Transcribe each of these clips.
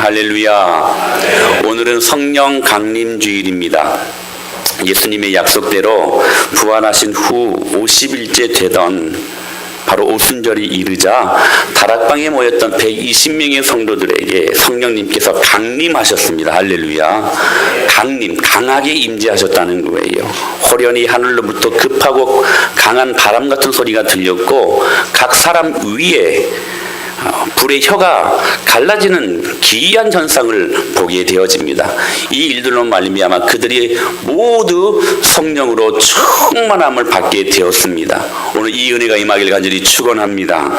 할렐루야. 오늘은 성령 강림 주일입니다. 예수님의 약속대로 부활하신 후 50일째 되던 바로 오순절이 이르자 다락방에 모였던 120명의 성도들에게 성령님께서 강림하셨습니다. 할렐루야. 강림, 강하게 임재하셨다는 거예요. 호련히 하늘로부터 급하고 강한 바람 같은 소리가 들렸고 각 사람 위에 불의 혀가 갈라지는 기이한 현상을 보게 되어집니다. 이 일들로 말미암아 그들이 모두 성령으로 충만함을 받게 되었습니다. 오늘 이 은혜가 임하길 간절히 축원합니다.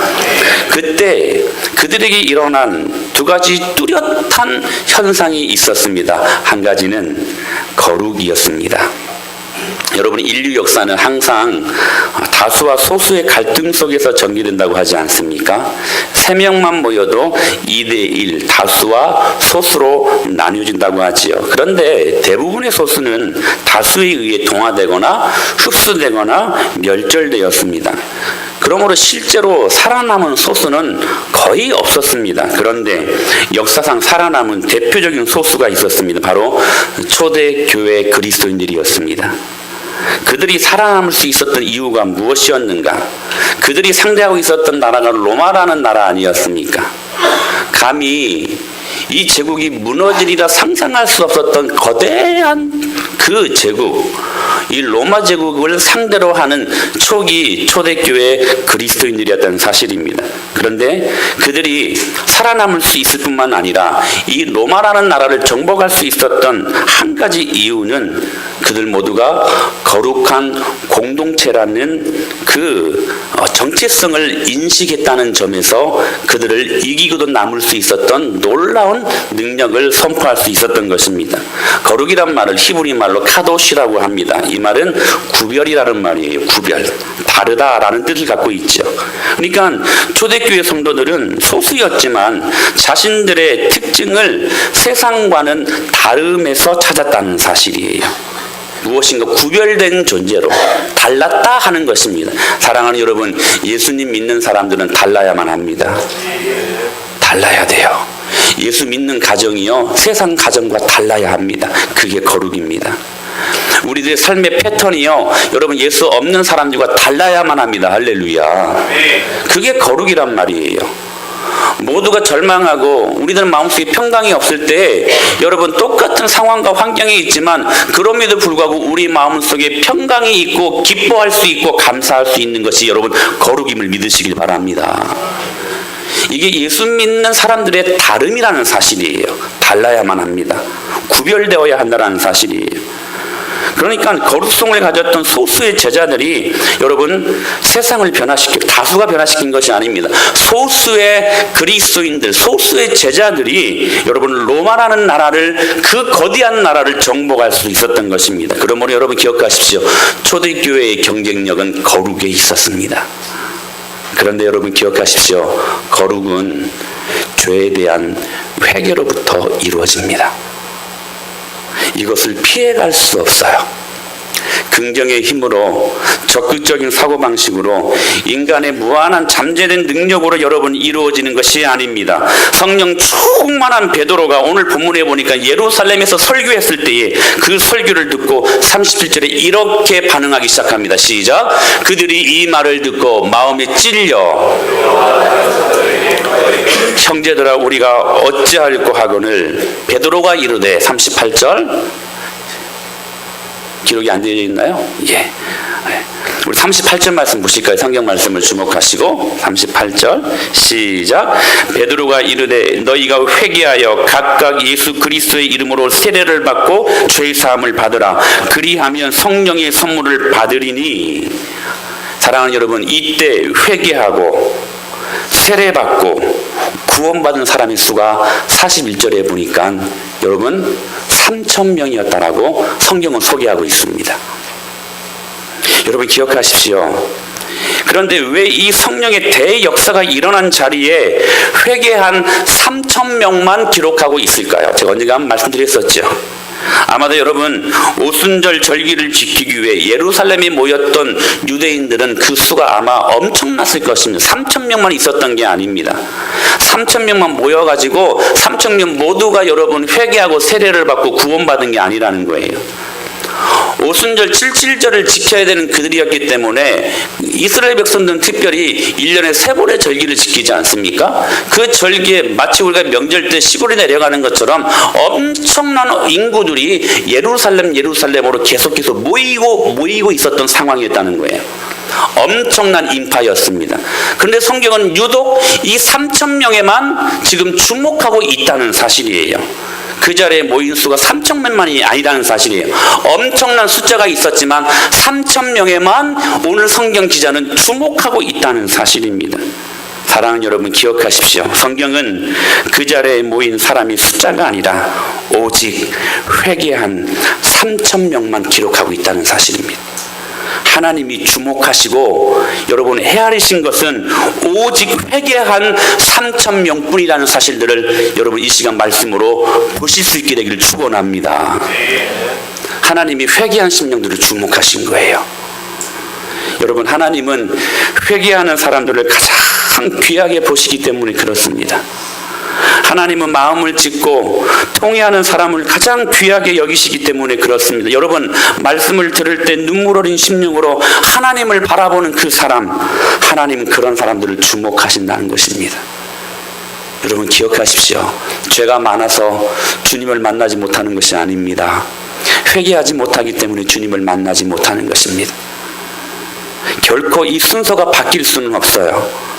그때 그들에게 일어난 두 가지 뚜렷한 현상이 있었습니다. 한 가지는 거룩이었습니다. 여러분, 인류 역사는 항상 다수와 소수의 갈등 속에서 전개된다고 하지 않습니까? 3명만 모여도 2대1 다수와 소수로 나뉘어진다고 하지요. 그런데 대부분의 소수는 다수에 의해 동화되거나 흡수되거나 멸절되었습니다. 그러므로 실제로 살아남은 소수는 거의 없었습니다. 그런데 역사상 살아남은 대표적인 소수가 있었습니다. 바로 초대교회 그리스도인들이었습니다. 그들이 살아남을 수 있었던 이유가 무엇이었는가? 그들이 상대하고 있었던 나라가 로마라는 나라 아니었습니까? 감히 이 제국이 무너지리라 상상할 수 없었던 거대한 그 제국, 이 로마 제국을 상대로 하는 초기 초대교회 그리스도인들이었다는 사실입니다. 그런데 그들이 살아남을 수 있을 뿐만 아니라 이 로마라는 나라를 정복할 수 있었던 한 가지 이유는 그들 모두가 거룩한 공동체라는 그 정체성을 인식했다는 점에서 그들을 이기고도 남을 수 있었던 놀라운 능력을 선포할 수 있었던 것입니다. 거룩이란 말을 히브리 말로 카도시라고 합니다. 이 말은 구별이라는 말이에요. 구별, 다르다라는 뜻을 갖고 있죠. 그러니까 초대교회 성도들은 소수였지만 자신들의 특징을 세상과는 다름에서 찾았다는 사실이에요. 무엇인가 구별된 존재로 달랐다 하는 것입니다. 사랑하는 여러분, 예수님 믿는 사람들은 달라야만 합니다. 달라야 돼요. 예수 믿는 가정이요, 세상 가정과 달라야 합니다. 그게 거룩입니다. 우리들의 삶의 패턴이요, 여러분, 예수 없는 사람들과 달라야만 합니다. 할렐루야. 그게 거룩이란 말이에요. 모두가 절망하고 우리들 마음속에 평강이 없을 때 여러분, 똑같은 상황과 환경이 있지만 그럼에도 불구하고 우리 마음속에 평강이 있고 기뻐할 수 있고 감사할 수 있는 것이 여러분 거룩임을 믿으시길 바랍니다. 이게 예수 믿는 사람들의 다름이라는 사실이에요. 달라야만 합니다. 구별되어야 한다는 사실이에요. 그러니까 거룩성을 가졌던 소수의 제자들이 여러분 세상을 변화시키고, 다수가 변화시킨 것이 아닙니다. 소수의 그리스도인들, 소수의 제자들이 여러분 로마라는 나라를, 그 거대한 나라를 정복할 수 있었던 것입니다. 그러므로 여러분 기억하십시오. 초대교회의 경쟁력은 거룩에 있었습니다. 그런데 여러분 기억하십시오. 거룩은 죄에 대한 회개로부터 이루어집니다. 이것을 피해갈 수 없어요. 긍정의 힘으로, 적극적인 사고방식으로, 인간의 무한한 잠재된 능력으로 여러분 이루어지는 것이 아닙니다. 성령 충만한 베드로가 오늘 본문에 보니까 예루살렘에서 설교했을 때에 그 설교를 듣고 37절에 이렇게 반응하기 시작합니다. 시작. 그들이 이 말을 듣고 마음에 찔려 형제들아 우리가 어찌할꼬 하거늘 베드로가 이르되, 38절 기록이 안 되어 있나요? 예. 우리 38절 말씀 보실까요? 성경 말씀을 주목하시고 38절 시작. 베드로가 이르되 너희가 회개하여 각각 예수 그리스도의 이름으로 세례를 받고 죄 사함을 받으라. 그리하면 성령의 선물을 받으리니. 사랑하는 여러분, 이때 회개하고 세례받고 구원받은 사람의 수가 41절에 보니까 여러분 3,000명이었다라고 성경은 소개하고 있습니다. 여러분 기억하십시오. 그런데 왜 이 성령의 대역사가 일어난 자리에 회개한 3,000명만 기록하고 있을까요? 제가 언젠가 한번 말씀드렸었죠. 아마도 여러분 오순절 절기를 지키기 위해 예루살렘에 모였던 유대인들은 그 수가 아마 엄청났을 것입니다. 3,000명만 있었던 게 아닙니다. 3,000명만 모여가지고 3,000명 모두가 여러분 회개하고 세례를 받고 구원받은 게 아니라는 거예요. 오순절 77절을 지켜야 되는 그들이었기 때문에 이스라엘 백성들은 특별히 1년에 3번의 절기를 지키지 않습니까? 그 절기에 마치 우리가 명절 때 시골에 내려가는 것처럼 엄청난 인구들이 예루살렘으로 계속해서 모이고 있었던 상황이었다는 거예요. 엄청난 인파였습니다. 그런데 성경은 유독 이 3,000명에만 지금 주목하고 있다는 사실이에요. 그 자리에 모인 수가 3,000명만이 아니라는 사실이에요. 엄청난 숫자가 있었지만 3,000명에만 오늘 성경 기자는 주목하고 있다는 사실입니다. 사랑하는 여러분 기억하십시오. 성경은 그 자리에 모인 사람이 숫자가 아니라 오직 회개한 3,000명만 기록하고 있다는 사실입니다. 하나님이 주목하시고 여러분 헤아리신 것은 오직 회개한 3,000명뿐이라는 사실들을 여러분 이 시간 말씀으로 보실 수 있게 되기를 축원합니다. 하나님이 회개한 심령들을 주목하신 거예요. 여러분 하나님은 회개하는 사람들을 가장 귀하게 보시기 때문에 그렇습니다. 하나님은 마음을 짓고 통회하는 사람을 가장 귀하게 여기시기 때문에 그렇습니다. 여러분 말씀을 들을 때 눈물 어린 심령으로 하나님을 바라보는 그 사람, 하나님은 그런 사람들을 주목하신다는 것입니다. 여러분 기억하십시오. 죄가 많아서 주님을 만나지 못하는 것이 아닙니다. 회개하지 못하기 때문에 주님을 만나지 못하는 것입니다. 결코 이 순서가 바뀔 수는 없어요.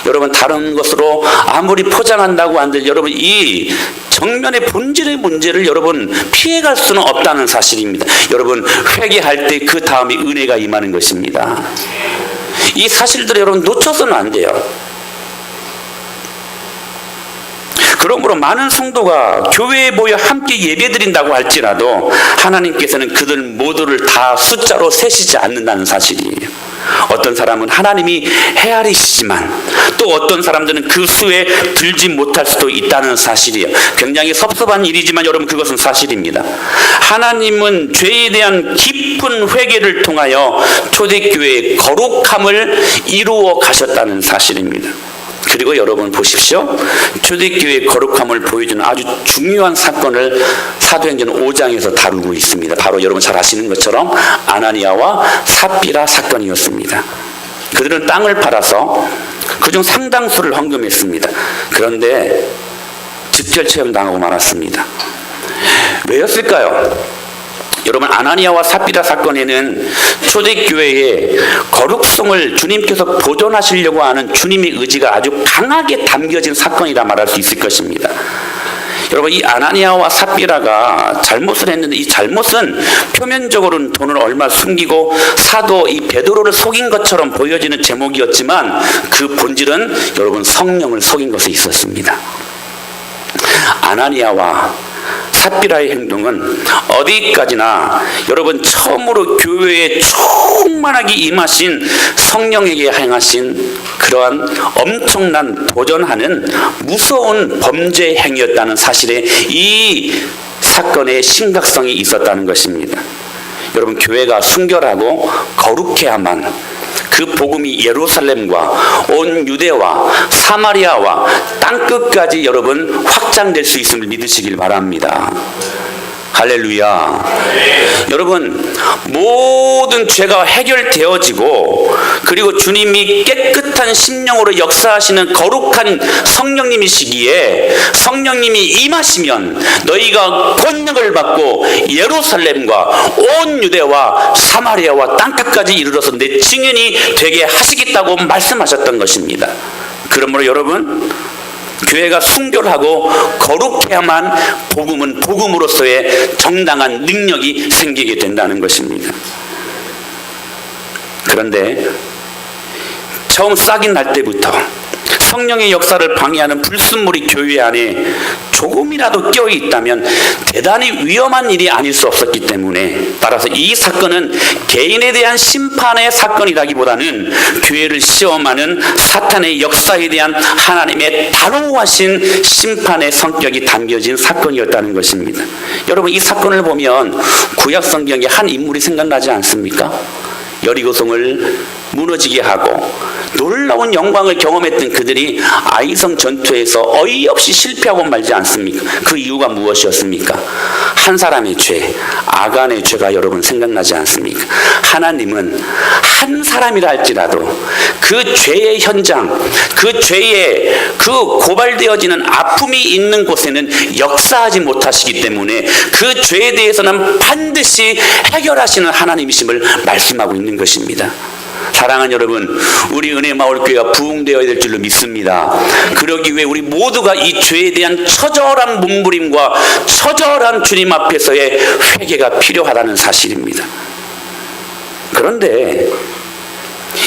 여러분 다른 것으로 아무리 포장한다고 한들 여러분 이 정면의 본질의 문제를 여러분 피해갈 수는 없다는 사실입니다. 여러분 회개할 때 그 다음에 은혜가 임하는 것입니다. 이 사실들을 여러분 놓쳐서는 안 돼요. 그러므로 많은 성도가 교회에 모여 함께 예배드린다고 할지라도 하나님께서는 그들 모두를 다 숫자로 세시지 않는다는 사실이에요. 어떤 사람은 하나님이 헤아리시지만 또 어떤 사람들은 그 수에 들지 못할 수도 있다는 사실이에요. 굉장히 섭섭한 일이지만 여러분 그것은 사실입니다. 하나님은 죄에 대한 깊은 회개를 통하여 초대교회의 거룩함을 이루어 가셨다는 사실입니다. 그리고 여러분 보십시오. 초대교회의 거룩함을 보여주는 아주 중요한 사건을 사도행전 5장에서 다루고 있습니다. 바로 여러분 잘 아시는 것처럼 아나니아와 삽비라 사건이었습니다. 그들은 땅을 팔아서 그중 상당수를 헌금했습니다. 그런데 즉결체험 당하고 말았습니다. 왜였을까요? 여러분 아나니아와 삽비라 사건에는 초대교회의 거룩성을 주님께서 보존하시려고 하는 주님의 의지가 아주 강하게 담겨진 사건이라 말할 수 있을 것입니다. 여러분 이 아나니아와 삽비라가 잘못을 했는데 이 잘못은 표면적으로는 돈을 얼마 숨기고 사도 이 베드로를 속인 것처럼 보여지는 제목이었지만 그 본질은 여러분 성령을 속인 것에 있었습니다. 아나니아와 삽비라의 행동은 어디까지나 여러분 처음으로 교회에 충만하게 임하신 성령에게 행하신 그러한 엄청난 도전하는 무서운 범죄 행위였다는 사실에 이 사건의 심각성이 있었다는 것입니다. 여러분 교회가 순결하고 거룩해야만 그 복음이 예루살렘과 온 유대와 사마리아와 땅끝까지 여러분 확장될 수 있음을 믿으시길 바랍니다. 할렐루야. 여러분 모든 죄가 해결되어지고 그리고 주님이 깨끗한 심령으로 역사하시는 거룩한 성령님이시기에 성령님이 임하시면 너희가 권능을 받고 예루살렘과 온 유대와 사마리아와 땅끝까지 이르러서 내 증인이 되게 하시겠다고 말씀하셨던 것입니다. 그러므로 여러분 교회가 순결하고 거룩해야만 복음은 복음으로서의 정당한 능력이 생기게 된다는 것입니다. 그런데 처음 싹이 날 때부터 성령의 역사를 방해하는 불순물이 교회 안에 조금이라도 끼어 있다면 대단히 위험한 일이 아닐 수 없었기 때문에, 따라서 이 사건은 개인에 대한 심판의 사건이라기보다는 교회를 시험하는 사탄의 역사에 대한 하나님의 단호하신 심판의 성격이 담겨진 사건이었다는 것입니다. 여러분, 이 사건을 보면 구약 성경의 한 인물이 생각나지 않습니까? 여리고성을 무너지게 하고 놀라운 영광을 경험했던 그들이 아이성 전투에서 어이없이 실패하고 말지 않습니까? 그 이유가 무엇이었습니까? 한 사람의 죄, 아간의 죄가 여러분 생각나지 않습니까? 하나님은 한 사람이라 할지라도 그 죄의 현장, 그 죄의 그 고발되어지는 아픔이 있는 곳에는 역사하지 못하시기 때문에 그 죄에 대해서는 반드시 해결하시는 하나님이심을 말씀하고 있는 것입니다. 사랑하는 여러분, 우리 은혜마을교회가 부흥되어야 될 줄로 믿습니다. 그러기 위해 우리 모두가 이 죄에 대한 처절한 몸부림과 처절한 주님 앞에서의 회개가 필요하다는 사실입니다. 그런데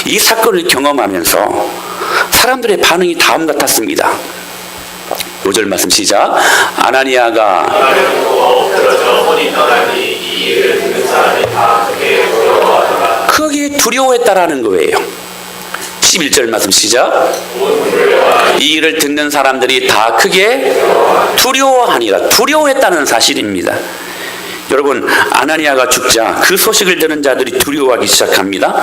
이 사건을 경험하면서 사람들의 반응이 다음 같았습니다. 5절 말씀 시작. 아나니아가 크게 두려워했다라는 거예요. 11절 말씀 시작. 이 일을 듣는 사람들이 다 크게 두려워하니라. 두려워했다는 사실입니다. 여러분, 아나니아가 죽자 그 소식을 들은 자들이 두려워하기 시작합니다.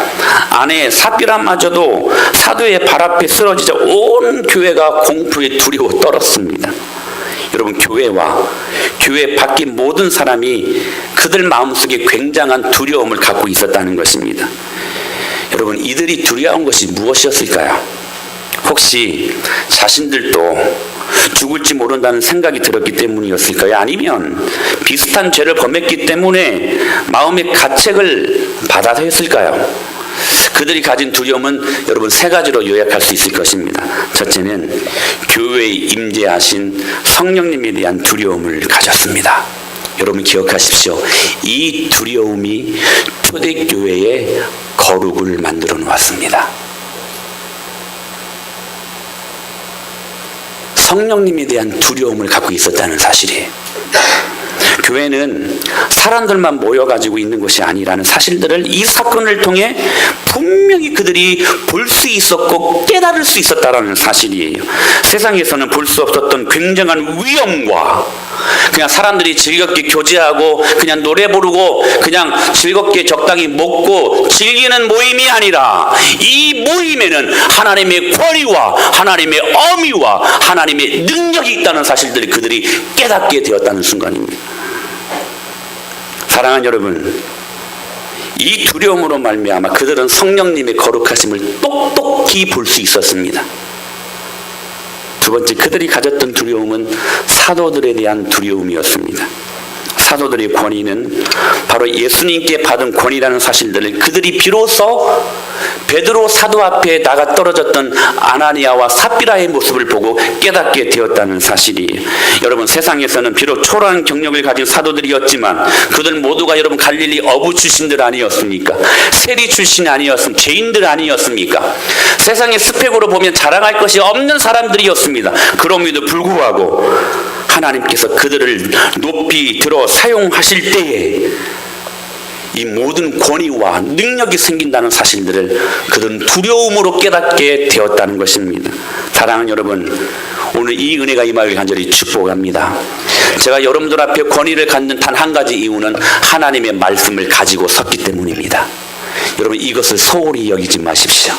아내 삽비라마저도 사도의 발 앞에 쓰러지자 온 교회가 공포에 두려워 떨었습니다. 여러분, 교회와 교회 밖의 모든 사람이 그들 마음속에 굉장한 두려움을 갖고 있었다는 것입니다. 여러분, 이들이 두려워한 것이 무엇이었을까요? 혹시 자신들도 죽을지 모른다는 생각이 들었기 때문이었을까요? 아니면 비슷한 죄를 범했기 때문에 마음의 가책을 받아서 했을까요? 그들이 가진 두려움은 여러분 세 가지로 요약할 수 있을 것입니다. 첫째는 교회에 임재하신 성령님에 대한 두려움을 가졌습니다. 여러분 기억하십시오. 이 두려움이 초대교회의 거룩을 만들어 놓았습니다. 성령님에 대한 두려움을 갖고 있었다는 사실이에요. 교회는 사람들만 모여가지고 있는 것이 아니라는 사실들을 이 사건을 통해 분명히 그들이 볼 수 있었고 깨달을 수 있었다는 사실이에요. 세상에서는 볼 수 없었던 굉장한 위험과 그냥 사람들이 즐겁게 교제하고 그냥 노래 부르고 그냥 즐겁게 적당히 먹고 즐기는 모임이 아니라 이 모임에는 하나님의 권위와 하나님의 어미와 하나님의 능력이 있다는 사실들을 그들이 깨닫게 되었다는 순간입니다. 사랑하는 여러분, 이 두려움으로 말미암아 그들은 성령님의 거룩하심을 똑똑히 볼 수 있었습니다. 두 번째, 그들이 가졌던 두려움은 사도들에 대한 두려움이었습니다. 사도들의 권위는 바로 예수님께 받은 권위라는 사실들을 그들이 비로소 베드로 사도 앞에 나가 떨어졌던 아나니아와 삽비라의 모습을 보고 깨닫게 되었다는 사실이에요. 여러분, 세상에서는 비록 초라한 경력을 가진 사도들이었지만 그들 모두가 여러분 갈릴리 어부 출신들 아니었습니까? 세리 출신 아니었습니까? 죄인들 아니었습니까? 세상의 스펙으로 보면 자랑할 것이 없는 사람들이었습니다. 그럼에도 불구하고 하나님께서 그들을 높이 들어 사용하실 때에 이 모든 권위와 능력이 생긴다는 사실들을 그들은 두려움으로 깨닫게 되었다는 것입니다. 사랑하는 여러분, 오늘 이 은혜가 임하길 간절히 축복합니다. 제가 여러분들 앞에 권위를 갖는 단 한 가지 이유는 하나님의 말씀을 가지고 섰기 때문입니다. 여러분, 이것을 소홀히 여기지 마십시오.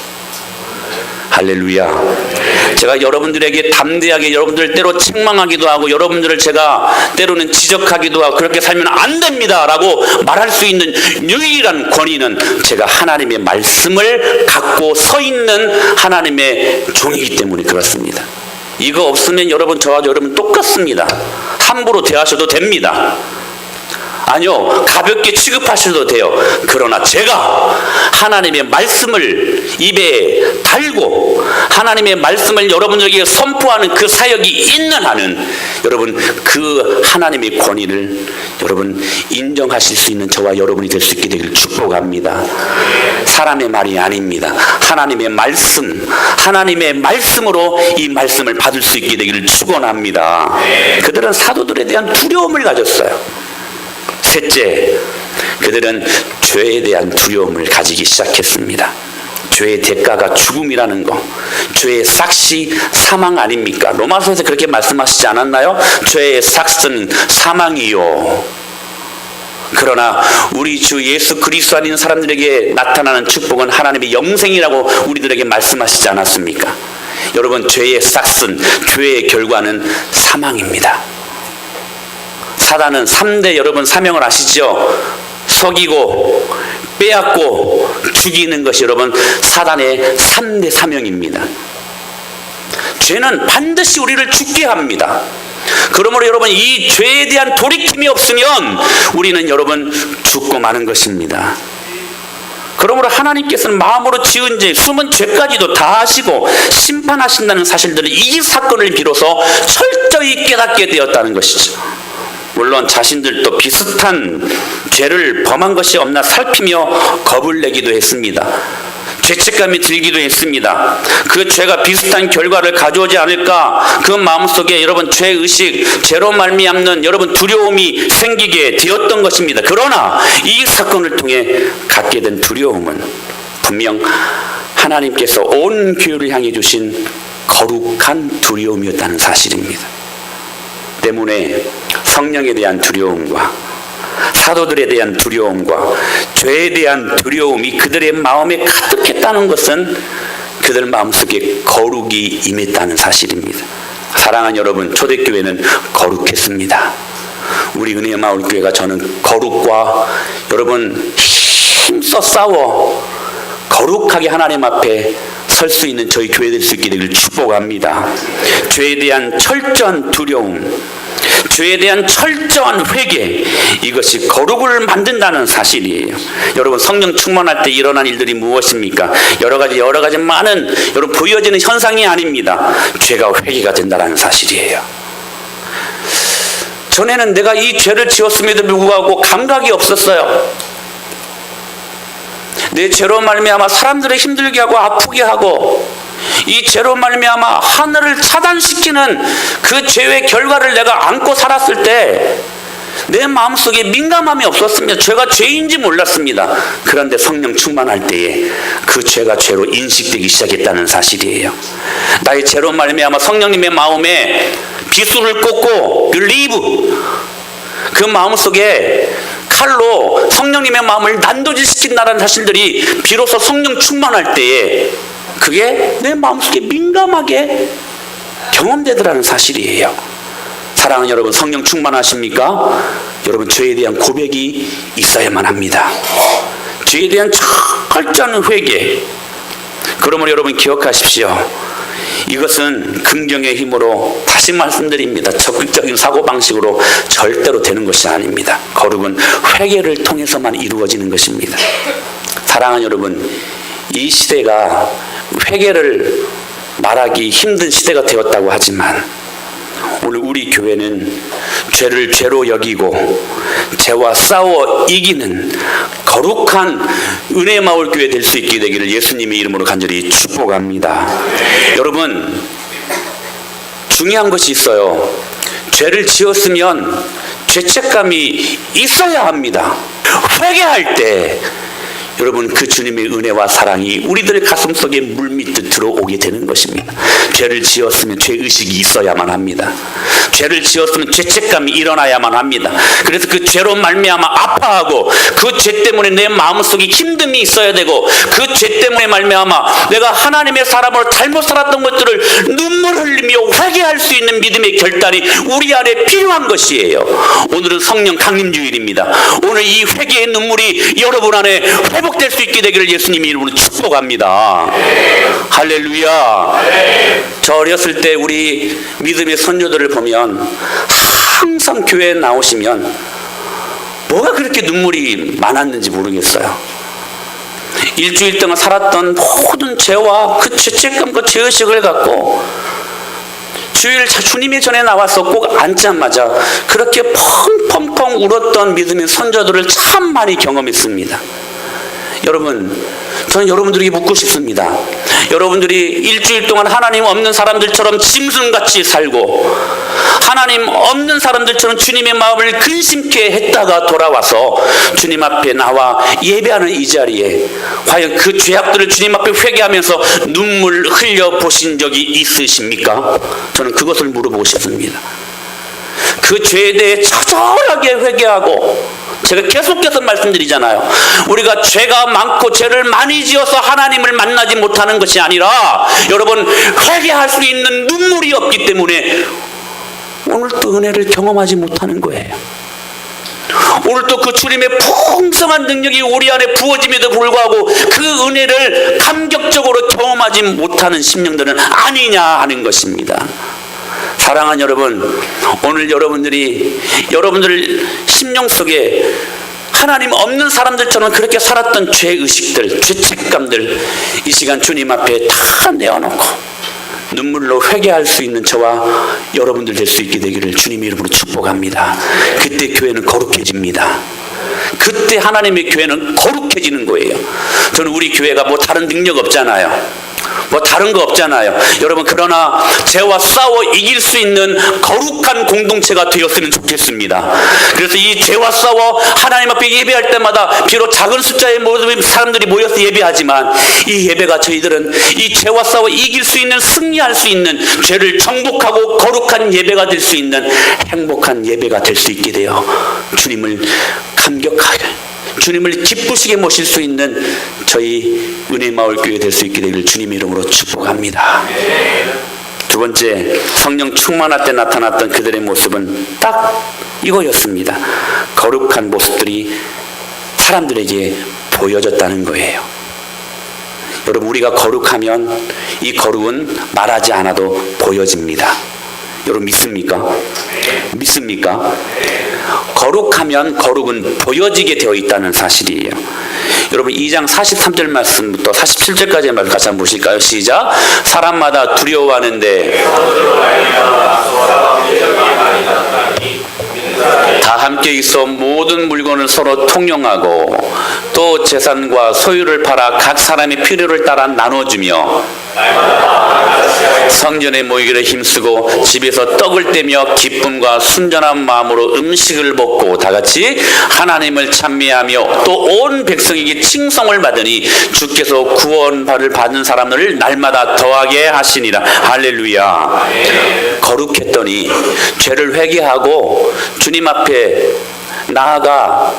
할렐루야. 제가 여러분들에게 담대하게 여러분들을 때로 책망하기도 하고 여러분들을 제가 때로는 지적하기도 하고 그렇게 살면 안 됩니다 라고 말할 수 있는 유일한 권위는 제가 하나님의 말씀을 갖고 서 있는 하나님의 종이기 때문에 그렇습니다. 이거 없으면 여러분, 저와 여러분 똑같습니다. 함부로 대하셔도 됩니다. 아니요, 가볍게 취급하셔도 돼요. 그러나 제가 하나님의 말씀을 입에 달고 하나님의 말씀을 여러분들에게 선포하는 그 사역이 있는 한은 여러분 그 하나님의 권위를 여러분 인정하실 수 있는 저와 여러분이 될 수 있게 되기를 축복합니다. 사람의 말이 아닙니다. 하나님의 말씀, 하나님의 말씀으로 이 말씀을 받을 수 있게 되기를 축원합니다. 그들은 사도들에 대한 두려움을 가졌어요. 셋째, 그들은 죄에 대한 두려움을 가지기 시작했습니다. 죄의 대가가 죽음이라는 거, 죄의 삭시 사망 아닙니까? 로마서에서 그렇게 말씀하시지 않았나요? 죄의 삭스는 사망이요. 그러나 우리 주 예수 그리스도 안에 있는 사람들에게 나타나는 축복은 하나님의 영생이라고 우리들에게 말씀하시지 않았습니까? 여러분, 죄의 삭슨, 죄의 결과는 사망입니다. 사단은 3대 여러분 사명을 아시죠? 속이고 빼앗고 죽이는 것이 여러분 사단의 3대 사명입니다. 죄는 반드시 우리를 죽게 합니다. 그러므로 여러분 이 죄에 대한 돌이킴이 없으면 우리는 여러분 죽고 마는 것입니다. 그러므로 하나님께서는 마음으로 지은 죄, 숨은 죄까지도 다 하시고 심판하신다는 사실들을 이 사건을 비로소 철저히 깨닫게 되었다는 것이죠. 물론 자신들도 비슷한 죄를 범한 것이 없나 살피며 겁을 내기도 했습니다. 죄책감이 들기도 했습니다. 그 죄가 비슷한 결과를 가져오지 않을까, 그 마음속에 여러분 죄의식, 죄로 말미암는 여러분 두려움이 생기게 되었던 것입니다. 그러나 이 사건을 통해 갖게 된 두려움은 분명 하나님께서 온 교회를 향해 주신 거룩한 두려움이었다는 사실입니다. 때문에 성령에 대한 두려움과 사도들에 대한 두려움과 죄에 대한 두려움이 그들의 마음에 가득했다는 것은 그들 마음속에 거룩이 임했다는 사실입니다. 사랑하는 여러분, 초대교회는 거룩했습니다. 우리 은혜의 마을교회가 저는 거룩과 여러분 힘써 싸워 거룩하게 하나님 앞에 설 수 있는 저희 교회 될 수 있게 되기를 축복합니다. 죄에 대한 철저한 두려움, 죄에 대한 철저한 회개, 이것이 거룩을 만든다는 사실이에요. 여러분 성령 충만할 때 일어난 일들이 무엇입니까? 여러 가지 많은 여러분 보여지는 현상이 아닙니다. 죄가 회개가 된다는 사실이에요. 전에는 내가 이 죄를 지었음에도 불구하고 감각이 없었어요. 내 죄로 말미암아 사람들을 힘들게 하고 아프게 하고 이 죄로 말미암아 하늘을 차단시키는 그 죄의 결과를 내가 안고 살았을 때 내 마음속에 민감함이 없었습니다. 죄가 죄인지 몰랐습니다. 그런데 성령 충만할 때에 그 죄가 죄로 인식되기 시작했다는 사실이에요. 나의 죄로 말미암아 성령님의 마음에 비수를 꽂고 리브, 그 마음속에 칼로 성령님의 마음을 난도질시킨다는 사실들이 비로소 성령 충만할 때에 그게 내 마음속에 민감하게 경험되더라는 사실이에요. 사랑하는 여러분, 성령 충만하십니까? 여러분 죄에 대한 고백이 있어야만 합니다. 죄에 대한 철저한 회개. 그러므로 여러분 기억하십시오. 이것은 긍정의 힘으로 다시 말씀드립니다. 적극적인 사고방식으로 절대로 되는 것이 아닙니다. 거룩은 회개를 통해서만 이루어지는 것입니다. 사랑하는 여러분, 이 시대가 회개를 말하기 힘든 시대가 되었다고 하지만 오늘 우리 교회는 죄를 죄로 여기고 죄와 싸워 이기는 거룩한 은혜의 마을 교회 될 수 있게 되기를 예수님의 이름으로 간절히 축복합니다. 여러분 중요한 것이 있어요. 죄를 지었으면 죄책감이 있어야 합니다. 회개할 때 여러분 그 주님의 은혜와 사랑이 우리들의 가슴속에 물밀듯 들어오게 되는 것입니다. 죄를 지었으면 죄의식이 있어야만 합니다. 죄를 지었으면 죄책감이 일어나야만 합니다. 그래서 그 죄로 말미암아 아파하고 그 죄 때문에 내 마음속에 힘듦이 있어야 되고 그 죄 때문에 말미암아 내가 하나님의 사람으로 잘못 살았던 것들을 눈물 흘리며 회개할 수 있는 믿음의 결단이 우리 안에 필요한 것이에요. 오늘은 성령 강림주일입니다. 오늘 이 회개의 눈물이 여러분 안에 회복될 수 있게 되기를 예수님의 이름으로 축복합니다. 할렐루야. 저 어렸을 때 우리 믿음의 선조들을 보면 항상 교회에 나오시면 뭐가 그렇게 눈물이 많았는지 모르겠어요. 일주일 동안 살았던 모든 죄와 그 죄책감과 죄의식을 갖고 주일 주님의 전에 나와서 꼭 앉자마자 그렇게 펑펑펑 울었던 믿음의 선조들을 참 많이 경험했습니다. 여러분, 저는 여러분들에게 묻고 싶습니다. 여러분들이 일주일 동안 하나님 없는 사람들처럼 짐승같이 살고 하나님 없는 사람들처럼 주님의 마음을 근심케 했다가 돌아와서 주님 앞에 나와 예배하는 이 자리에 과연 그 죄악들을 주님 앞에 회개하면서 눈물 흘려 보신 적이 있으십니까? 저는 그것을 물어보고 싶습니다. 그 죄에 대해 처절하게 회개하고, 제가 계속해서 말씀드리잖아요. 우리가 죄가 많고 죄를 많이 지어서 하나님을 만나지 못하는 것이 아니라 여러분, 회개할 수 있는 눈물이 없기 때문에 오늘 또 은혜를 경험하지 못하는 거예요. 오늘 또 그 주님의 풍성한 능력이 우리 안에 부어짐에도 불구하고 그 은혜를 감격적으로 경험하지 못하는 심령들은 아니냐 하는 것입니다. 사랑하는 여러분, 오늘 여러분들 심령 속에 하나님 없는 사람들처럼 그렇게 살았던 죄의식들, 죄책감들 이 시간 주님 앞에 다 내어놓고 눈물로 회개할 수 있는 저와 여러분들 될 수 있게 되기를 주님의 이름으로 축복합니다. 그때 교회는 거룩해집니다. 그때 하나님의 교회는 거룩해지는 거예요. 저는 우리 교회가 뭐 다른 능력 없잖아요. 뭐 다른 거 없잖아요. 여러분, 그러나 죄와 싸워 이길 수 있는 거룩한 공동체가 되었으면 좋겠습니다. 그래서 이 죄와 싸워 하나님 앞에 예배할 때마다 비록 작은 숫자의 모든 사람들이 모여서 예배하지만 이 예배가 저희들은 이 죄와 싸워 이길 수 있는, 승리할 수 있는, 죄를 정복하고 거룩한 예배가 될 수 있는 행복한 예배가 될 수 있게 되어 주님을 감격하게, 주님을 기쁘시게 모실 수 있는 저희 은혜마을교회 될 수 있게 되기를 주님의 이름으로 축복합니다. 두 번째, 성령 충만할 때 나타났던 그들의 모습은 딱 이거였습니다. 거룩한 모습들이 사람들에게 보여졌다는 거예요. 여러분, 우리가 거룩하면 이 거룩은 말하지 않아도 보여집니다. 여러분, 믿습니까? 믿습니까? 거룩하면 거룩은 보여지게 되어 있다는 사실이에요. 여러분, 2장 43절 말씀부터 47절까지의 말씀 같이 한번 보실까요? 시작. 사람마다 두려워하는데 다 함께 있어 모든 물건을 서로 통용하고 또 재산과 소유를 팔아 각 사람의 필요를 따라 나눠주며 성전에 모이기를 힘쓰고 집에서 떡을 떼며 기쁨과 순전한 마음으로 음식을 먹고 다같이 하나님을 찬미하며 또 온 백성에게 칭송을 받으니 주께서 구원을 받는 사람들을 날마다 더하게 하시니라. 할렐루야. 거룩했더니 죄를 회개하고 주님 앞에 나아가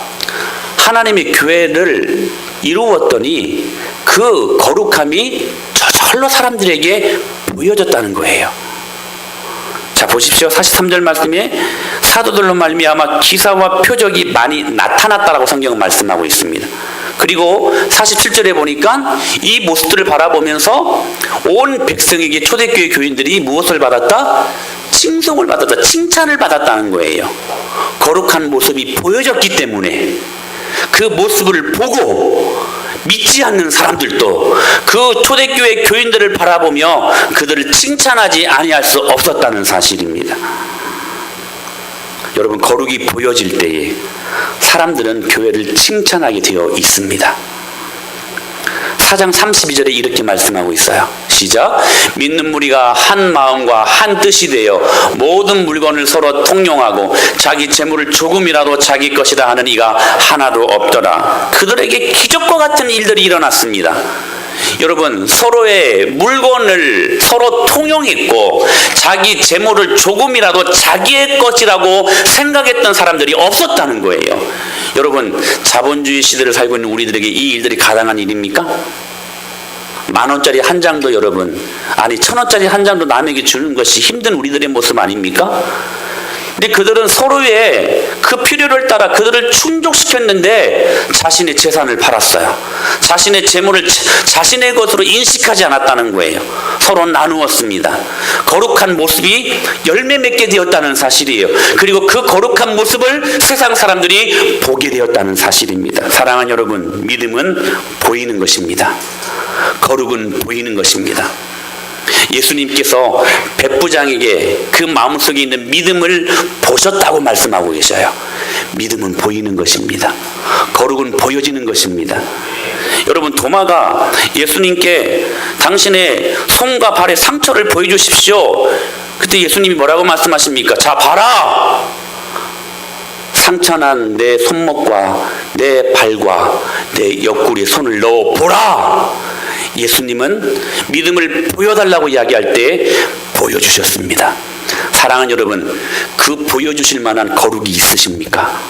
하나님의 교회를 이루었더니 그 거룩함이 저절로 사람들에게 보여졌다는 거예요. 자, 보십시오. 43절 말씀에 사도들로 말미암아 기사와 표적이 많이 나타났다라고 성경은 말씀하고 있습니다. 그리고 47절에 보니까 이 모습들을 바라보면서 온 백성에게 초대교회 교인들이 무엇을 받았다? 칭송을 받았다, 칭찬을 받았다는 거예요. 거룩한 모습이 보여졌기 때문에 그 모습을 보고 믿지 않는 사람들도 그 초대교회 교인들을 바라보며 그들을 칭찬하지 아니할 수 없었다는 사실입니다. 여러분, 거룩이 보여질 때에 사람들은 교회를 칭찬하게 되어 있습니다. 4장 32절에 이렇게 말씀하고 있어요. 시작. 믿는 무리가 한 마음과 한 뜻이 되어 모든 물건을 서로 통용하고 자기 재물을 조금이라도 자기 것이다 하는 이가 하나도 없더라. 그들에게 기적과 같은 일들이 일어났습니다. 여러분, 서로의 물건을 서로 통용했고 자기 재물을 조금이라도 자기의 것이라고 생각했던 사람들이 없었다는 거예요. 여러분, 자본주의 시대를 살고 있는 우리들에게 이 일들이 가당한 일입니까? 10,000원짜리 한 장도 여러분, 아니 1,000원짜리 한 장도 남에게 주는 것이 힘든 우리들의 모습 아닙니까? 근데 그들은 서로의 그 필요를 따라 그들을 충족시켰는데 자신의 재산을 팔았어요. 자신의 재물을 자신의 것으로 인식하지 않았다는 거예요. 서로 나누었습니다. 거룩한 모습이 열매 맺게 되었다는 사실이에요. 그리고 그 거룩한 모습을 세상 사람들이 보게 되었다는 사실입니다. 사랑하는 여러분, 믿음은 보이는 것입니다. 거룩은 보이는 것입니다. 예수님께서 백부장에게 그 마음속에 있는 믿음을 보셨다고 말씀하고 계셔요. 믿음은 보이는 것입니다. 거룩은 보여지는 것입니다. 여러분, 도마가 예수님께 당신의 손과 발의 상처를 보여주십시오. 그때 예수님이 뭐라고 말씀하십니까? 자, 봐라! 상처난 내 손목과 내 발과 내 옆구리에 손을 넣어 보라! 예수님은 믿음을 보여달라고 이야기할 때 보여주셨습니다. 사랑하는 여러분, 그 보여주실 만한 거룩이 있으십니까?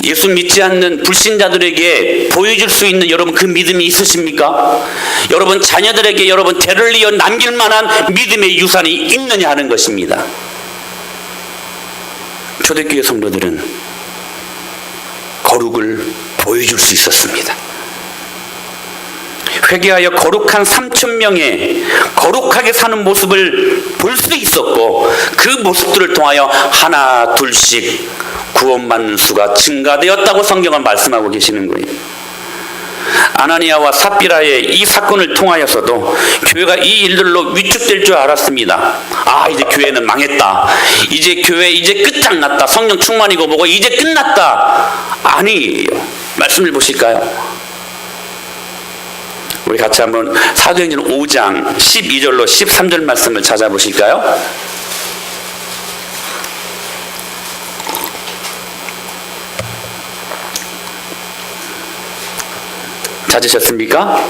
예수 믿지 않는 불신자들에게 보여줄 수 있는 여러분 그 믿음이 있으십니까? 여러분 자녀들에게 여러분 대를 이어 남길 만한 믿음의 유산이 있느냐 하는 것입니다. 초대교회 성도들은 거룩을 보여줄 수 있었습니다. 회개하여 거룩한 3,000명의 거룩하게 사는 모습을 볼 수 있었고, 그 모습들을 통하여 하나 둘씩 구원받는 수가 증가되었다고 성경은 말씀하고 계시는 거예요. 아나니아와 삽비라의 이 사건을 통하여서도 교회가 이 일들로 위축될 줄 알았습니다. 아, 이제 교회는 망했다. 이제 교회 이제 끝장났다. 성령 충만이고 뭐고 이제 끝났다. 아니에요. 말씀을 보실까요? 우리 같이 한번 사도행전 5장 12절로 13절 말씀을 찾아보실까요? 찾으셨습니까?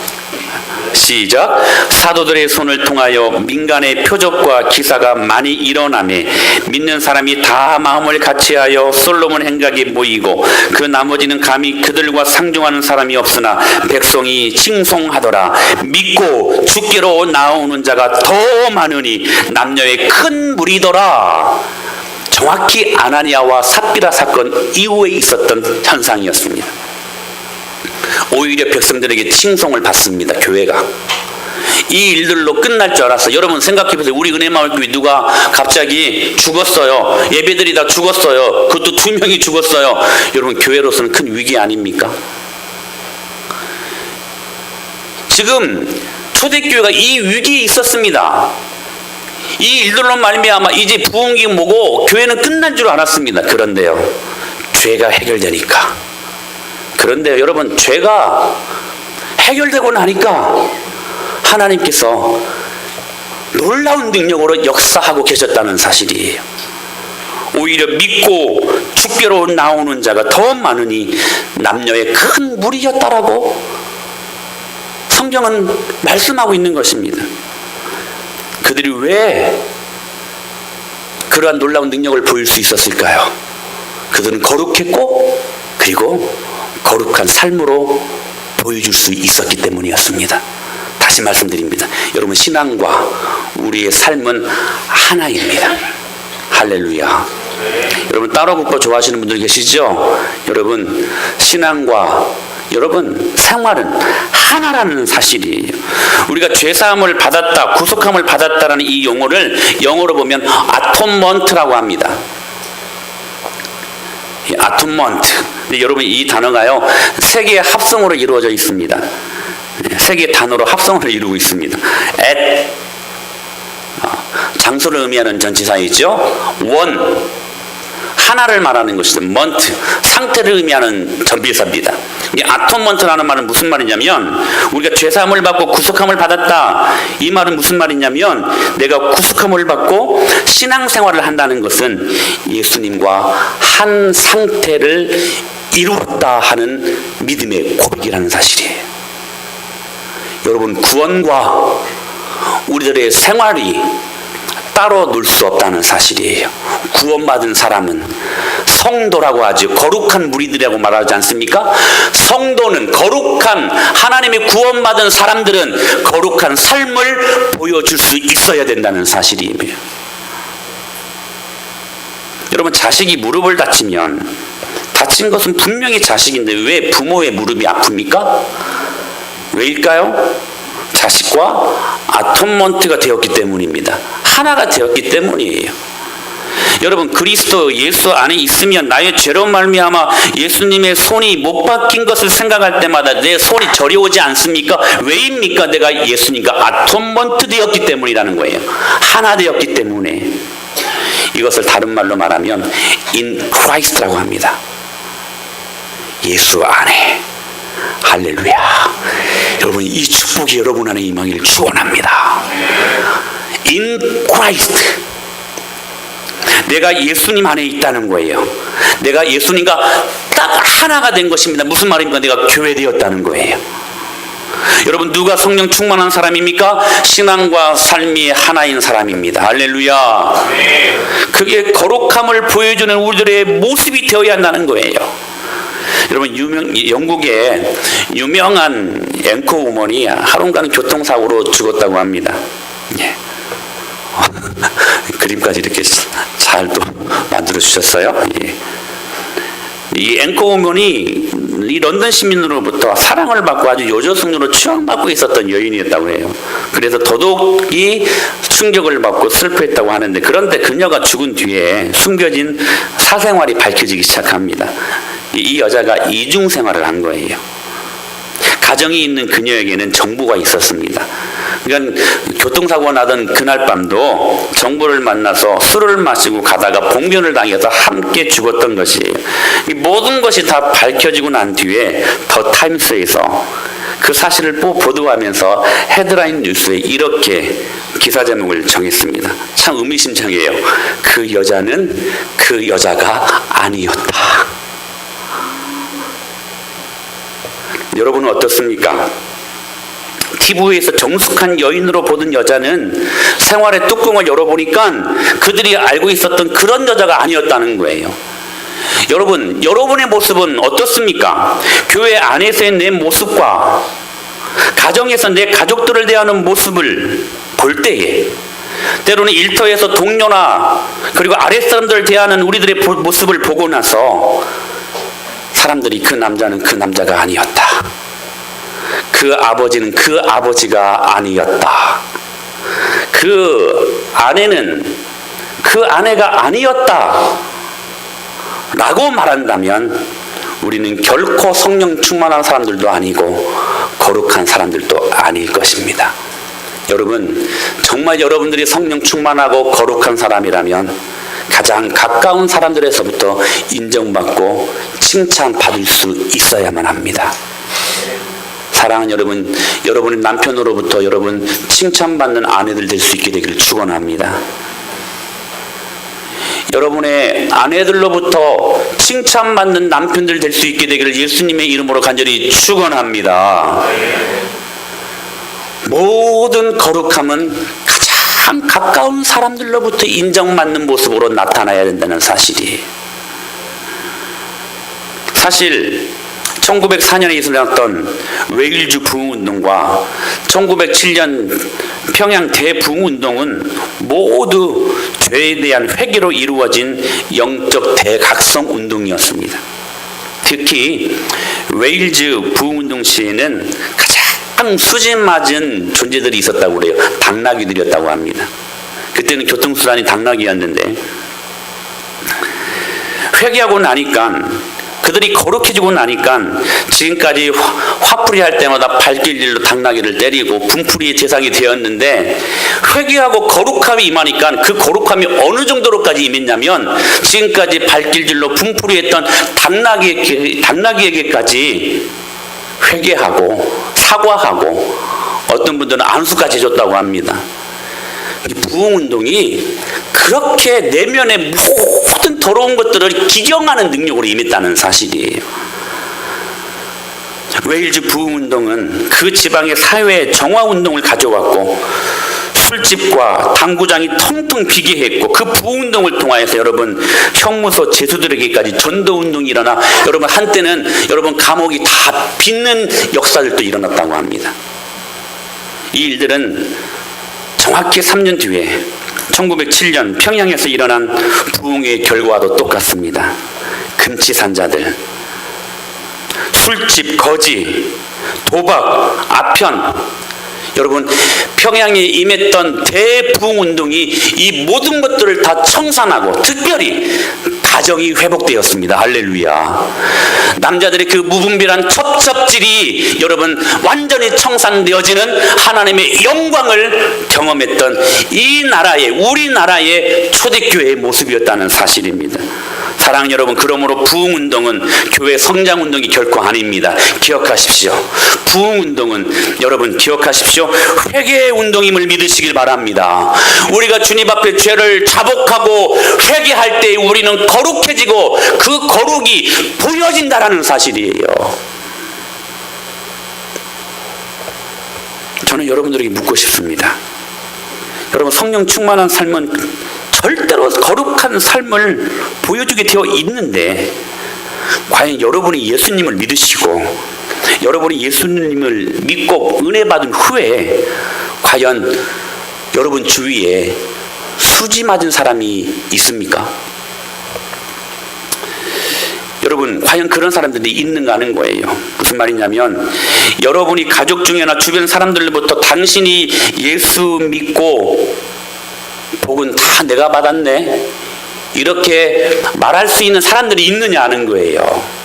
시작. 사도들의 손을 통하여 민간의 표적과 기사가 많이 일어나매 믿는 사람이 다 마음을 같이하여 솔로몬 행각에 모이고 그 나머지는 감히 그들과 상종하는 사람이 없으나 백성이 칭송하더라. 믿고 주께로 나오는 자가 더 많으니 남녀의 큰 무리더라. 정확히 아나니아와 삽비라 사건 이후에 있었던 현상이었습니다. 오히려 백성들에게 칭송을 받습니다. 교회가 이 일들로 끝날 줄 알았어. 여러분 생각해보세요. 우리 은혜마을교회 누가 갑자기 죽었어요. 예배드리다 죽었어요. 그것도 2명이 죽었어요. 여러분 교회로서는 큰 위기 아닙니까? 지금 초대교회가 이 위기에 있었습니다. 이 일들로 말미암아 이제 부흥이 뭐고 교회는 끝난 줄 알았습니다. 그런데요, 죄가 해결되니까, 그런데 여러분 죄가 해결되고 나니까 하나님께서 놀라운 능력으로 역사하고 계셨다는 사실이에요. 오히려 믿고 주께로 나오는 자가 더 많으니 남녀의 큰 무리였다라고 성경은 말씀하고 있는 것입니다. 그들이 왜 그러한 놀라운 능력을 보일 수 있었을까요? 그들은 거룩했고 그리고 거룩한 삶으로 보여줄 수 있었기 때문이었습니다. 다시 말씀드립니다. 여러분 신앙과 우리의 삶은 하나입니다. 할렐루야. 여러분 따로국밥 좋아하시는 분들 계시죠? 여러분 신앙과 여러분 생활은 하나라는 사실이에요. 우리가 죄사함을 받았다, 구속함을 받았다라는 이 용어를 영어로 보면 아톤먼트라고 합니다. 아톤먼트. 근데 여러분 이 단어가요 3개의 합성으로 이루어져 있습니다. 3개의 단어로 합성으로 이루고 있습니다. 장소를 의미하는 전치사이죠. 원, 하나를 말하는 것이죠. 먼트, 상태를 의미하는 전비사입니다. 이 아톤먼트라는 말은 무슨 말이냐면, 우리가 죄사함을 받고 구속함을 받았다, 이 말은 무슨 말이냐면 내가 구속함을 받고 신앙생활을 한다는 것은 예수님과 한 상태를 이루었다 하는 믿음의 고백이라는 사실이에요. 여러분 구원과 우리들의 생활이 따로 놀 수 없다는 사실이에요. 구원받은 사람은 성도라고 하죠. 거룩한 무리들이라고 말하지 않습니까? 성도는 거룩한 하나님의 구원받은 사람들은 거룩한 삶을 보여줄 수 있어야 된다는 사실이에요. 여러분, 자식이 무릎을 다치면 다친 것은 분명히 자식인데 왜 부모의 무릎이 아픕니까? 왜일까요? 자식과 아톤먼트가 되었기 때문입니다. 하나가 되었기 때문이에요. 여러분, 그리스도 예수 안에 있으면 나의 죄로 말미암아 예수님의 손이 못 박힌 것을 생각할 때마다 내 손이 저려오지 않습니까? 왜입니까? 내가 예수님과 아톤먼트 되었기 때문이라는 거예요. 하나 되었기 때문에. 이것을 다른 말로 말하면 in Christ라고 합니다. 예수 안에. 할렐루야. 여러분, 이 축복이 여러분 안에 임하기를 축원합니다. In Christ. 내가 예수님 안에 있다는 거예요. 내가 예수님과 딱 하나가 된 것입니다. 무슨 말입니까? 내가 교회되었다는 거예요. 여러분, 누가 성령 충만한 사람입니까? 신앙과 삶이 하나인 사람입니다. 할렐루야. 그게 거룩함을 보여주는 우리들의 모습이 되어야 한다는 거예요. 여러분, 영국의 유명한 앵커 우먼이 하루간은 교통사고로 죽었다고 합니다. 예. 그림까지 이렇게 잘 또 만들어 주셨어요. 예. 이 앵커 우먼이 이 런던 시민으로부터 사랑을 받고 아주 요조승으로 추앙받고 있었던 여인이었다고 해요. 그래서 더더욱이 충격을 받고 슬퍼했다고 하는데, 그런데 그녀가 죽은 뒤에 숨겨진 사생활이 밝혀지기 시작합니다. 이 여자가 이중생활을 한 거예요. 가정이 있는 그녀에게는 정부가 있었습니다. 그러니까 교통사고가 나던 그날 밤도 정부를 만나서 술을 마시고 가다가 봉변을 당해서 함께 죽었던 것이에요. 이 모든 것이 다 밝혀지고 난 뒤에 더 타임스에서 그 사실을 보도하면서 헤드라인 뉴스에 이렇게 기사 제목을 정했습니다. 참 의미심장해요. 그 여자는 그 여자가 아니었다. 여러분은 어떻습니까? TV에서 정숙한 여인으로 보던 여자는 생활의 뚜껑을 열어보니까 그들이 알고 있었던 그런 여자가 아니었다는 거예요. 여러분, 여러분의 모습은 어떻습니까? 교회 안에서의 내 모습과 가정에서 내 가족들을 대하는 모습을 볼 때에, 때로는 일터에서 동료나 그리고 아랫사람들을 대하는 우리들의 모습을 보고 나서 사람들이 그 남자는 그 남자가 아니었다. 그 아버지는 그 아버지가 아니었다. 그 아내는 그 아내가 아니었다. 라고 말한다면 우리는 결코 성령 충만한 사람들도 아니고 거룩한 사람들도 아닐 것입니다. 여러분, 정말 여러분들이 성령 충만하고 거룩한 사람이라면 가장 가까운 사람들에서부터 인정받고 칭찬받을 수 있어야만 합니다. 사랑하는 여러분, 여러분의 남편으로부터 여러분 칭찬받는 아내들 될 수 있게 되기를 축원합니다. 여러분의 아내들로부터 칭찬받는 남편들 될 수 있게 되기를 예수님의 이름으로 간절히 축원합니다. 모든 거룩함은 가장 가까운 사람들로부터 인정받는 모습으로 나타나야 된다는 사실이에요. 사실 1904년에 일어났던 웨일즈 부흥운동과 1907년 평양 대부흥운동은 모두 죄에 대한 회개로 이루어진 영적 대각성 운동이었습니다. 특히 웨일즈 부흥운동 시에는 가장 수지맞은 존재들이 있었다고 그래요. 당나귀들이었다고 합니다. 그때는 교통수단이 당나귀였는데, 회개하고 나니까, 그들이 거룩해지고 나니까 지금까지 화풀이 할 때마다 발길질로 당나귀를 때리고 분풀이의 대상이 되었는데, 회개하고 거룩함이 임하니까 그 거룩함이 어느 정도로까지 임했냐면 지금까지 발길질로 분풀이했던 당나귀에게까지 회개하고 사과하고 어떤 분들은 안수까지 해줬다고 합니다. 이 부흥운동이 그렇게 내면의 모든 더러운 것들을 기경하는 능력으로 임했다는 사실이에요. 웨일즈 부흥운동은 그 지방의 사회 정화운동을 가져왔고, 술집과 당구장이 텅텅 비게 했고, 그 부흥운동을 통하여서 여러분 형무소 죄수들에게까지 전도운동이 일어나 여러분 한때는 여러분 감옥이 다 빚는 역사들도 일어났다고 합니다. 이 일들은 정확히 3년 뒤에 1907년 평양에서 일어난 부흥의 결과도 똑같습니다. 금치산자들, 술집, 거지, 도박, 아편, 여러분 평양에 임했던 대부흥운동이 이 모든 것들을 다 청산하고 특별히 가정이 회복되었습니다. 할렐루야. 남자들의 그 무분별한 첩첩질이 여러분 완전히 청산되어지는 하나님의 영광을 경험했던 이 나라의, 우리나라의 초대교회의 모습이었다는 사실입니다. 사랑하는 여러분, 그러므로 부흥운동은 교회 성장운동이 결코 아닙니다. 기억하십시오. 부흥운동은 여러분 기억하십시오. 회개의 운동임을 믿으시길 바랍니다. 우리가 주님 앞에 죄를 자복하고 회개할 때 우리는 거룩해지고 그 거룩이 보여진다라는 사실이에요. 저는 여러분들에게 묻고 싶습니다. 여러분, 성령 충만한 삶은 절대로 거룩한 삶을 보여주게 되어 있는데, 과연 여러분이 예수님을 믿으시고 여러분이 예수님을 믿고 은혜 받은 후에 과연 여러분 주위에 수지 맞은 사람이 있습니까? 여러분, 과연 그런 사람들이 있는가 하는 거예요. 무슨 말이냐면, 여러분이 가족 중에나 주변 사람들로부터 당신이 예수 믿고 복은 다 내가 받았네, 이렇게 말할 수 있는 사람들이 있느냐 하는 거예요.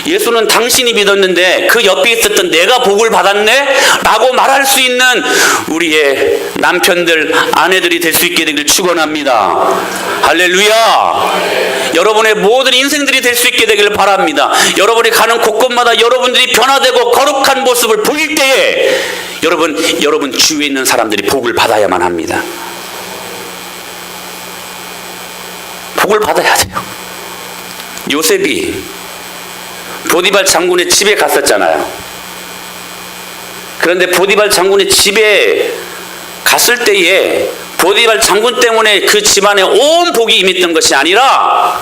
예수는 당신이 믿었는데 그 옆에 있었던 내가 복을 받았네 라고 말할 수 있는 우리의 남편들, 아내들이 될 수 있게 되길 축원합니다. 할렐루야. 여러분의 모든 인생들이 될 수 있게 되기를 바랍니다. 여러분이 가는 곳곳마다 여러분들이 변화되고 거룩한 모습을 보일 때에 여러분 주위에 있는 사람들이 복을 받아야만 합니다. 복을 받아야 돼요. 요셉이 보디발 장군의 집에 갔었잖아요. 그런데 보디발 장군의 집에 갔을 때에 보디발 장군 때문에 그 집안에 온 복이 임했던 것이 아니라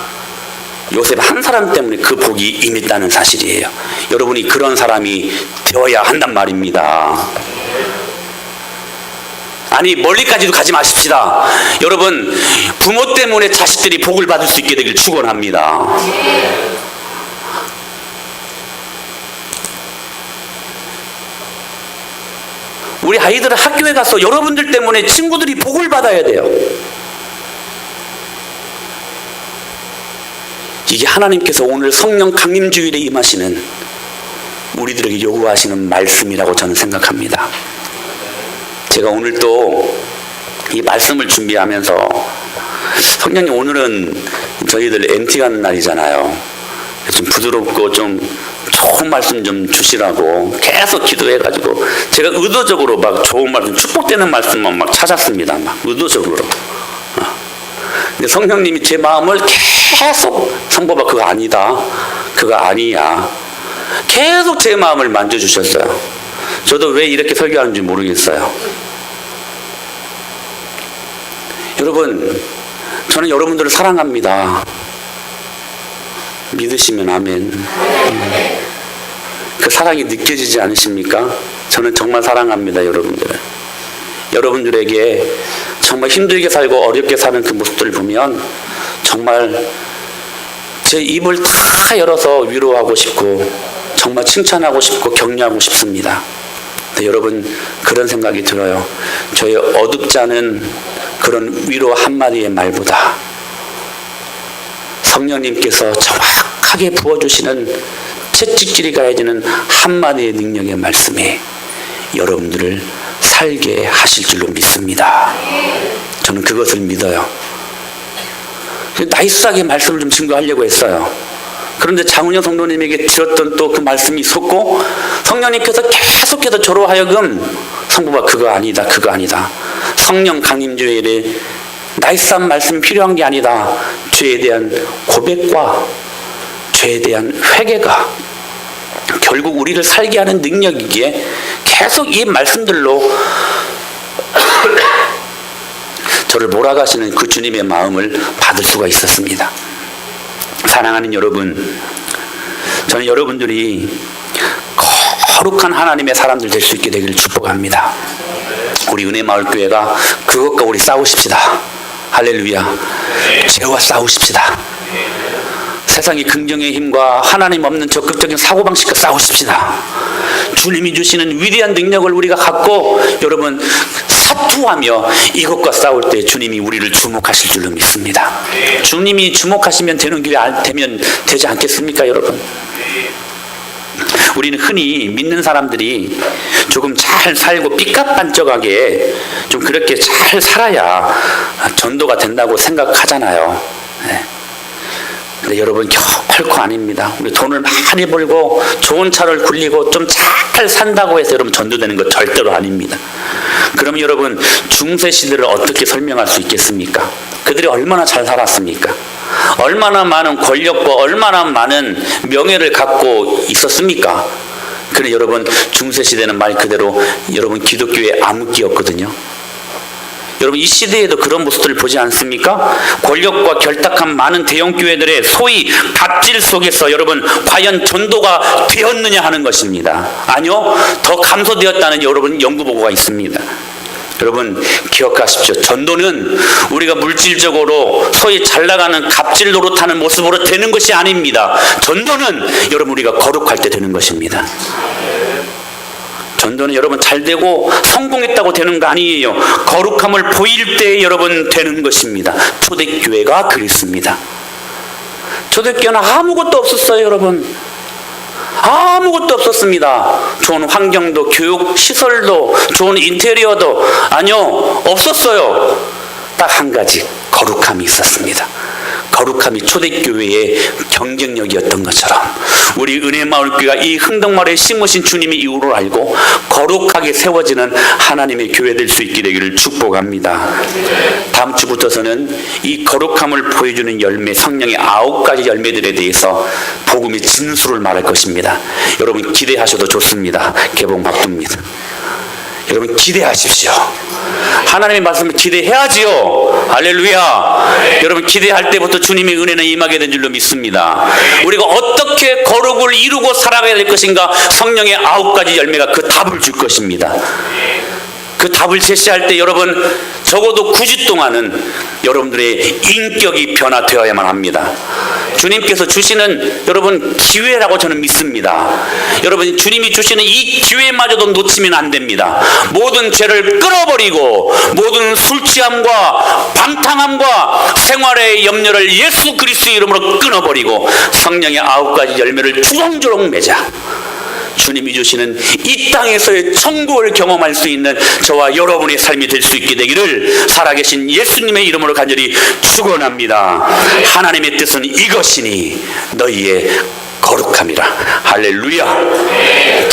요셉 한 사람 때문에 그 복이 임했다는 사실이에요. 여러분이 그런 사람이 되어야 한단 말입니다. 아니, 멀리까지도 가지 마십시다. 여러분, 부모 때문에 자식들이 복을 받을 수 있게 되길 축원합니다. 우리 아이들은 학교에 가서 여러분들 때문에 친구들이 복을 받아야 돼요. 이게 하나님께서 오늘 성령 강림주일에 임하시는 우리들에게 요구하시는 말씀이라고 저는 생각합니다. 제가 오늘 또 이 말씀을 준비하면서, 성령님 오늘은 저희들 MT 가는 날이잖아요. 좀 부드럽고 좀 좋은 말씀 좀 주시라고 계속 기도해가지고 제가 의도적으로 막 좋은 말씀, 축복되는 말씀만 막 찾았습니다. 막 의도적으로. 근데 성령님이 제 마음을 계속, 성법아 그거 아니다, 그거 아니야, 계속 제 마음을 만져주셨어요. 저도 왜 이렇게 설교하는지 모르겠어요. 여러분, 저는 여러분들을 사랑합니다. 믿으시면 아멘. 그 사랑이 느껴지지 않으십니까? 저는 정말 사랑합니다, 여러분들을. 여러분들에게 정말 힘들게 살고 어렵게 사는 그 모습들을 보면 정말 제 입을 다 열어서 위로하고 싶고 정말 칭찬하고 싶고 격려하고 싶습니다. 네, 여러분, 그런 생각이 들어요. 저의 어둡지 않은 그런 위로 한마디의 말보다 성령님께서 정확하게 부어주시는 채찍질이 가해지는 한마디의 능력의 말씀이 여러분들을 살게 하실 줄로 믿습니다. 저는 그것을 믿어요. 나이스하게 말씀을 좀 증거하려고 했어요. 그런데 장은영 성도님에게 들었던 또 그 말씀이 있었고, 성령님께서 계속해서 저로 하여금 성부가 그거 아니다, 그거 아니다, 성령 강림주일에 나이스한 말씀 필요한 게 아니다, 죄에 대한 고백과 죄에 대한 회개가 결국 우리를 살게 하는 능력이기에 계속 이 말씀들로 저를 몰아가시는 그 주님의 마음을 받을 수가 있었습니다. 사랑하는 여러분, 저는 여러분들이 거룩한 하나님의 사람들 될 수 있게 되기를 축복합니다. 우리 은혜마을교회가 그것과 우리 싸우십시다. 할렐루야. 죄와 싸우십시다. 세상의 긍정의 힘과 하나님 없는 적극적인 사고방식과 싸우십시다. 주님이 주시는 위대한 능력을 우리가 갖고 여러분 사투하며 이것과 싸울 때 주님이 우리를 주목하실 줄로 믿습니다. 주님이 주목하시면 되는 길이 되면 되지 않겠습니까, 여러분? 우리는 흔히 믿는 사람들이 조금 잘 살고 삐까뻔쩍하게 좀 그렇게 잘 살아야 전도가 된다고 생각하잖아요. 네. 근데 여러분 결코 아닙니다. 우리 돈을 많이 벌고 좋은 차를 굴리고 좀 잘 산다고 해서 여러분 전도되는 것 절대로 아닙니다. 그럼 여러분 중세 시대를 어떻게 설명할 수 있겠습니까? 그들이 얼마나 잘 살았습니까? 얼마나 많은 권력과 얼마나 많은 명예를 갖고 있었습니까? 그런데 여러분 중세 시대는 말 그대로 여러분 기독교의 암흑기였거든요. 여러분 이 시대에도 그런 모습들을 보지 않습니까? 권력과 결탁한 많은 대형교회들의 소위 갑질 속에서 여러분 과연 전도가 되었느냐 하는 것입니다. 아니요, 더 감소되었다는 여러분 연구보고가 있습니다. 여러분 기억하십시오. 전도는 우리가 물질적으로 소위 잘나가는 갑질 노릇하는 모습으로 되는 것이 아닙니다. 전도는 여러분 우리가 거룩할 때 되는 것입니다. 전도는 여러분 잘되고 성공했다고 되는 거 아니에요. 거룩함을 보일 때 여러분 되는 것입니다. 초대교회가 그랬습니다. 초대교회는 아무것도 없었어요, 여러분. 아무것도 없었습니다. 좋은 환경도, 교육 시설도, 좋은 인테리어도 아니요, 없었어요. 딱 한 가지, 거룩함이 있었습니다. 거룩함이 초대교회의 경쟁력이었던 것처럼 우리 은혜마을교회가 이 흥덕마을에 심으신 주님의 이유를 알고 거룩하게 세워지는 하나님의 교회 될 수 있게 되기를 축복합니다. 다음 주부터서는 이 거룩함을 보여주는 열매, 성령의 9가지 열매들에 대해서 복음의 진수를 말할 것입니다. 여러분 기대하셔도 좋습니다. 개봉 박두입니다. 여러분 기대하십시오. 하나님의 말씀을 기대해야지요. 할렐루야. 여러분 기대할 때부터 주님의 은혜는 임하게 된 줄로 믿습니다. 우리가 어떻게 거룩을 이루고 살아가야 될 것인가, 성령의 9가지 열매가 그 답을 줄 것입니다. 그 답을 제시할 때 여러분 적어도 9주 동안은 여러분들의 인격이 변화되어야만 합니다. 주님께서 주시는 여러분 기회라고 저는 믿습니다. 여러분 주님이 주시는 이 기회마저도 놓치면 안 됩니다. 모든 죄를 끊어버리고 모든 술 취함과 방탕함과 생활의 염려를 예수 그리스도의 이름으로 끊어버리고 성령의 9가지 열매를 주렁주렁 맺자. 주님이 주시는 이 땅에서의 천국을 경험할 수 있는 저와 여러분의 삶이 될 수 있게 되기를 살아계신 예수님의 이름으로 간절히 축원합니다. 하나님의 뜻은 이것이니 너희의 거룩함이라. 할렐루야.